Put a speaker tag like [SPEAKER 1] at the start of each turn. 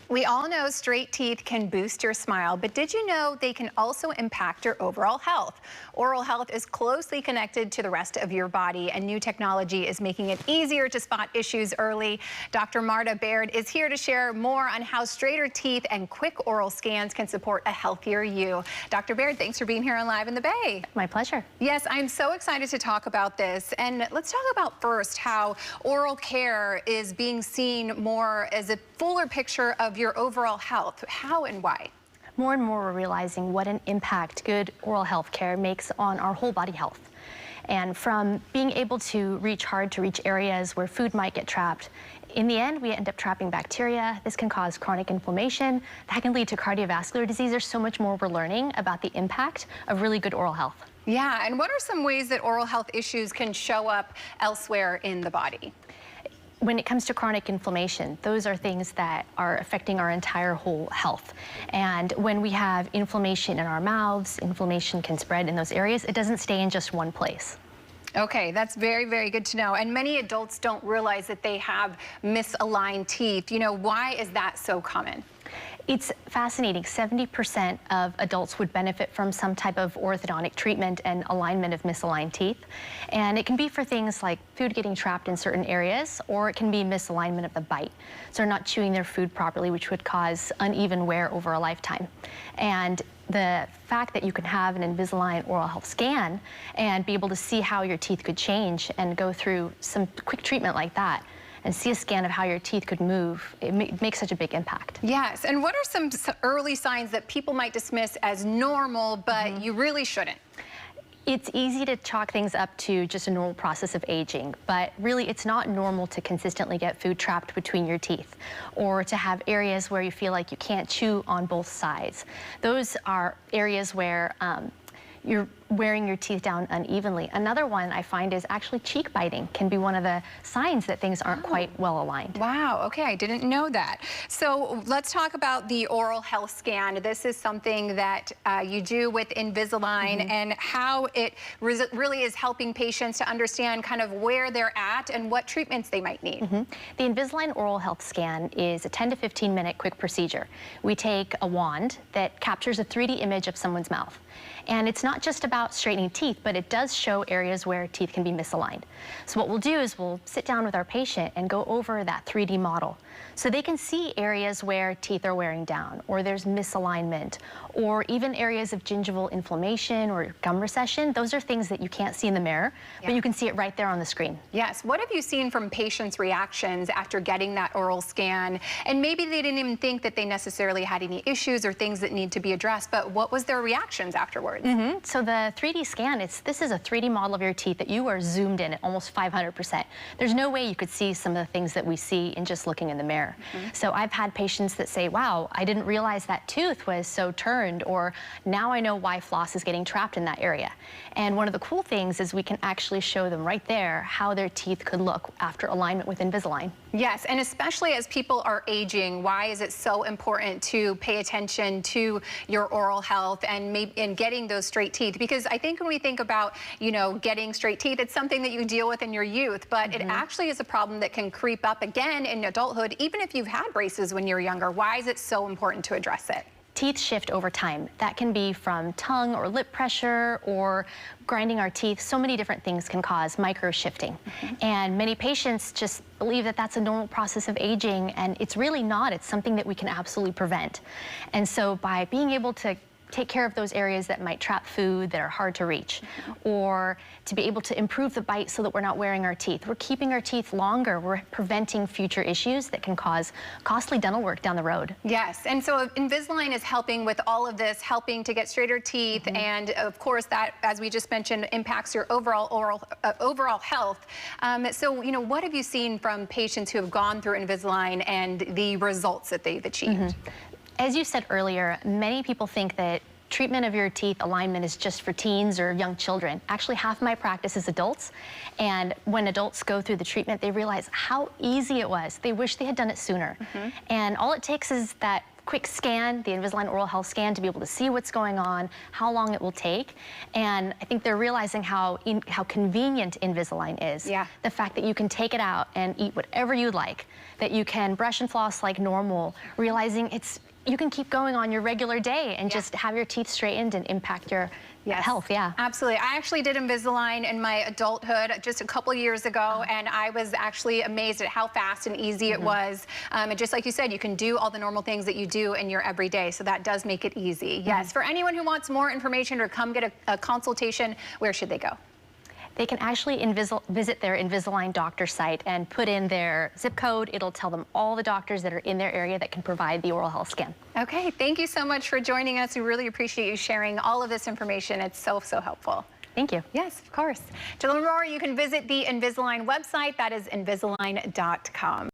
[SPEAKER 1] We all know straight teeth can boost your smile, but did you know they can also impact your overall health? Oral health is closely connected to the rest of your body, and new technology is making it easier to spot issues early. Dr. Marta Baird is here to share more on how straighter teeth and quick oral scans can support a healthier you. Dr. Baird, thanks for being here on Live in the Bay.
[SPEAKER 2] My pleasure.
[SPEAKER 1] Yes, I'm so excited to talk about this. And let's talk about first how oral care is being seen more as a fuller picture of your overall health. How and why?
[SPEAKER 2] More and more we're realizing what an impact good oral health care makes on our whole body health. And from being able to reach hard to reach areas where food might get trapped, in the end we end up trapping bacteria. This can cause chronic inflammation. That can lead to cardiovascular disease. There's so much more we're learning about the impact of really good oral health.
[SPEAKER 1] Yeah, and what are some ways that oral health issues can show up elsewhere in the body?
[SPEAKER 2] When it comes to chronic inflammation, those are things that are affecting our entire whole health. And when we have inflammation in our mouths, inflammation can spread in those areas. It doesn't stay in just one place.
[SPEAKER 1] Okay, that's very, very good to know. And many adults don't realize that they have misaligned teeth. You know, why is that so common?
[SPEAKER 2] It's fascinating. 70% of adults would benefit from some type of orthodontic treatment and alignment of misaligned teeth. And it can be for things like food getting trapped in certain areas, or it can be misalignment of the bite. So they're not chewing their food properly, which would cause uneven wear over a lifetime. And the fact that you can have an Invisalign oral health scan and be able to see how your teeth could change and go through some quick treatment like that, and see a scan of how your teeth could move, it makes such a big impact.
[SPEAKER 1] Yes, and what are some early signs that people might dismiss as normal, but you really shouldn't?
[SPEAKER 2] It's easy to chalk things up to just a normal process of aging, but really it's not normal to consistently get food trapped between your teeth or to have areas where you feel like you can't chew on both sides. Those are areas where you're wearing your teeth down unevenly. Another one I find is actually cheek biting can be one of the signs that things aren't quite well aligned.
[SPEAKER 1] Wow, okay, I didn't know that. So let's talk about the oral health scan. This is something that you do with Invisalign and how it really is helping patients to understand kind of where they're at and what treatments they might need.
[SPEAKER 2] The Invisalign oral health scan is a 10 to 15 minute quick procedure. We take a wand that captures a 3D image of someone's mouth. And it's not just about straightening teeth, but it does show areas where teeth can be misaligned. So what we'll do is we'll sit down with our patient and go over that 3D model so they can see areas where teeth are wearing down, or there's misalignment, or even areas of gingival inflammation or gum recession. Those are things that you can't see in the mirror, but you can see it right there on the screen.
[SPEAKER 1] Yes. What have you seen from patients' reactions after getting that oral scan? And maybe they didn't even think that they necessarily had any issues or things that need to be addressed, but what was their reactions afterwards?
[SPEAKER 2] So the 3D scan, this is a 3D model of your teeth that you are zoomed in at almost 500%. There's no way you could see some of the things that we see in just looking in the mirror. So I've had patients that say, wow, I didn't realize that tooth was so turned, or now I know why floss is getting trapped in that area. And one of the cool things is we can actually show them right there how their teeth could look after alignment with Invisalign.
[SPEAKER 1] Yes, and especially as people are aging, why is it so important to pay attention to your oral health and getting those straight teeth? Because I think when we think about, you know, getting straight teeth, it's something that you deal with in your youth, but it actually is a problem that can creep up again in adulthood, even if you've had braces when you're younger. Why is it so important to address it?
[SPEAKER 2] Teeth shift over time. That can be from tongue or lip pressure or grinding our teeth. So many different things can cause micro shifting. And many patients just believe that that's a normal process of aging, and it's really not. It's something that we can absolutely prevent. And so by being able to take care of those areas that might trap food that are hard to reach, or to be able to improve the bite so that we're not wearing our teeth. We're keeping our teeth longer. We're preventing future issues that can cause costly dental work down the road.
[SPEAKER 1] Yes, and so Invisalign is helping with all of this, helping to get straighter teeth, and of course that, as we just mentioned, impacts your overall health. So, you know, what have you seen from patients who have gone through Invisalign and the results that they've achieved?
[SPEAKER 2] As you said earlier, many people think that treatment of your teeth alignment is just for teens or young children. Actually, half of my practice is adults, and when adults go through the treatment, they realize how easy it was. They wish they had done it sooner. And all it takes is that quick scan, the Invisalign oral health scan, to be able to see what's going on, how long it will take. And I think they're realizing how convenient Invisalign is.
[SPEAKER 1] Yeah.
[SPEAKER 2] The fact that you can take it out and eat whatever you like, that you can brush and floss like normal, realizing you can keep going on your regular day and just have your teeth straightened and impact your health. Yeah,
[SPEAKER 1] absolutely. I actually did Invisalign in my adulthood just a couple years ago, and I was actually amazed at how fast and easy it was. And just like you said, you can do all the normal things that you do in your everyday, so that does make it easy. Yes, for anyone who wants more information or come get a consultation, where should they go?
[SPEAKER 2] They can actually visit their Invisalign doctor site and put in their zip code. It'll tell them all the doctors that are in their area that can provide the oral health scan.
[SPEAKER 1] Okay, thank you so much for joining us. We really appreciate you sharing all of this information. It's so helpful.
[SPEAKER 2] Thank you.
[SPEAKER 1] Yes, of course. To learn more, you can visit the Invisalign website. That is Invisalign.com.